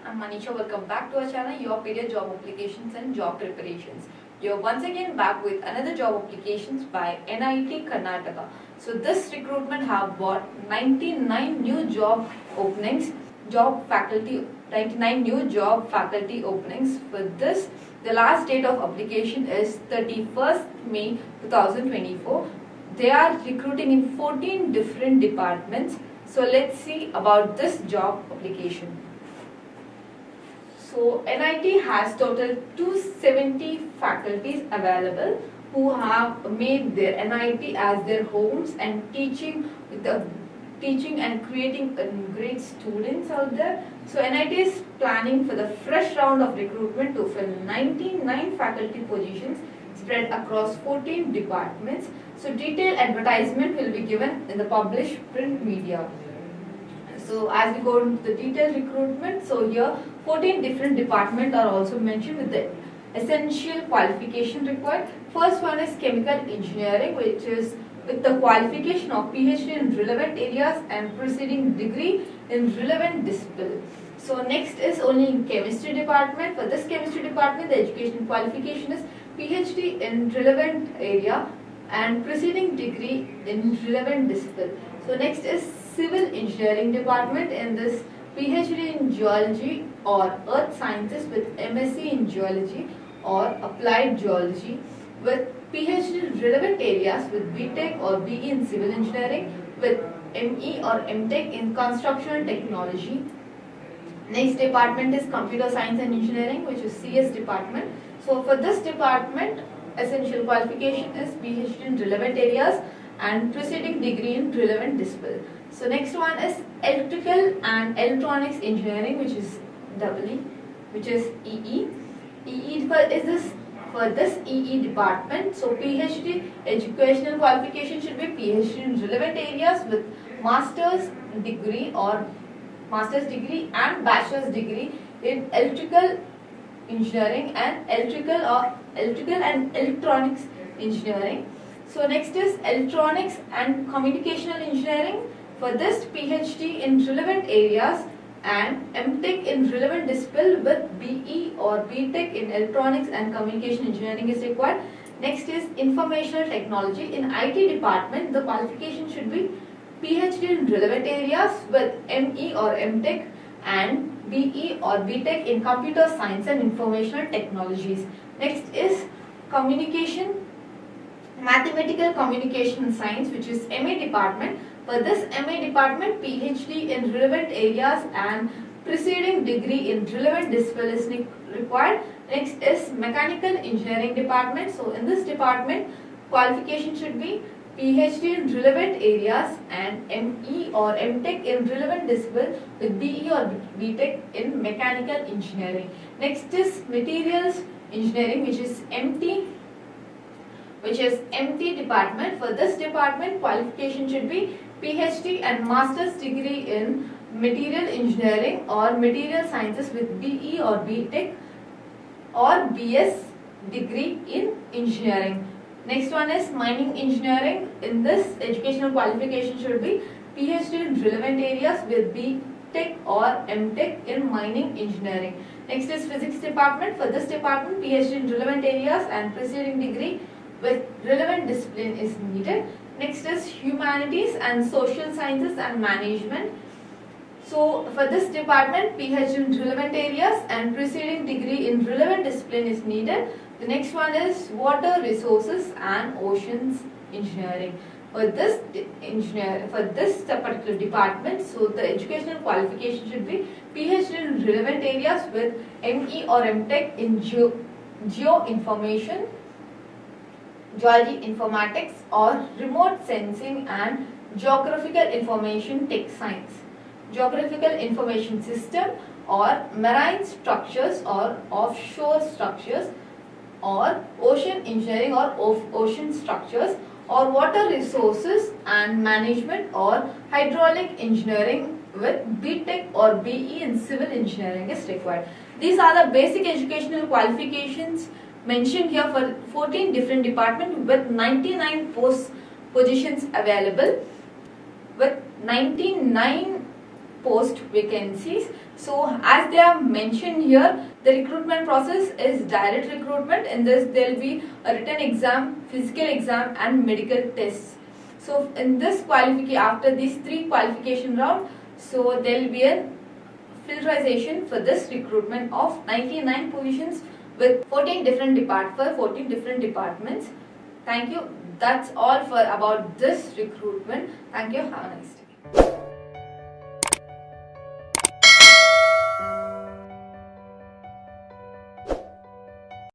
I'm Manisha. Welcome back to our channel, Your Period Job Applications and Job Preparations. You're once again back with another job applications by NIT Karnataka. So this recruitment have brought 99 new job openings, 99 new job faculty openings. For this, the last date of application is 31st May 2024. They are recruiting in 14 different departments. So let's see about this job application. So NIT has total 270 faculties available who have made their NIT as their homes and teaching and creating great students out there. So NIT is planning for the fresh round of recruitment to fill 99 faculty positions spread across 14 departments. So detailed advertisement will be given in the published print media. So as we go into the detailed recruitment, so here 14 different departments are also mentioned with the essential qualification required. First one is chemical engineering, which is with the qualification of PhD in relevant areas and preceding degree in relevant discipline. So next is only in chemistry department. For this chemistry department, the education qualification is PhD in relevant area and preceding degree in relevant discipline. So next is civil engineering department. In this, PhD in geology or earth sciences with MSc in geology or applied geology with PhD in relevant areas with BTech or BE in civil engineering with ME or MTech in construction technology. Next department is computer science and engineering, which is CS department. So for this department, essential qualification is PhD in relevant areas and preceding degree in relevant discipline. So next one is electrical and electronics engineering, which is EE, which is EE. For this EE department, so PhD educational qualification should be PhD in relevant areas with master's degree and bachelor's degree in electrical engineering and electrical and electronics engineering. So next is electronics and communicational engineering. For this, PhD in relevant areas and MTech in relevant discipline with BE or BTech in electronics and communication engineering is required. Next is informational technology. In IT department, the qualification should be PhD in relevant areas with ME or MTech and BE or BTech in computer science and informational technologies. Next is mathematical communication science, which is MA department. For this MA department, PhD in relevant areas and preceding degree in relevant discipline is required. Next is mechanical engineering department. So in this department, qualification should be PhD in relevant areas and ME or MTech in relevant discipline with BE or BTech in mechanical engineering. Next is materials engineering, which is MT department. For this department, qualification should be PhD and master's degree in material engineering or material sciences with BE or BTech or BS degree in engineering. Next one is mining engineering. In this, educational qualification should be PhD in relevant areas with BTech or MTech in mining engineering. Next is physics department. For this department, PhD in relevant areas and preceding degree with relevant discipline is needed. Next is humanities and social sciences and management. So for this department, PhD in relevant areas and preceding degree in relevant discipline is needed. The next one is water resources and oceans engineering. For this particular department, so the educational qualification should be PhD in relevant areas with ME or MTech in geoinformation, geology informatics or remote sensing and geographical information tech science, geographical information system or marine structures or offshore structures or ocean engineering or ocean structures or water resources and management or hydraulic engineering with BTech or BE in civil engineering is required. These are the basic educational qualifications mentioned here for 14 different departments with 99 positions available with 99 post vacancies. So as they have mentioned here, the recruitment process is direct recruitment. In this there will be a written exam, physical exam and medical tests. So in this qualification, after these 3 qualification round, so there will be a filterization for this recruitment of 99 positions with 14 different departments. Thank you. That's all for about this recruitment. Thank you. Have a nice day.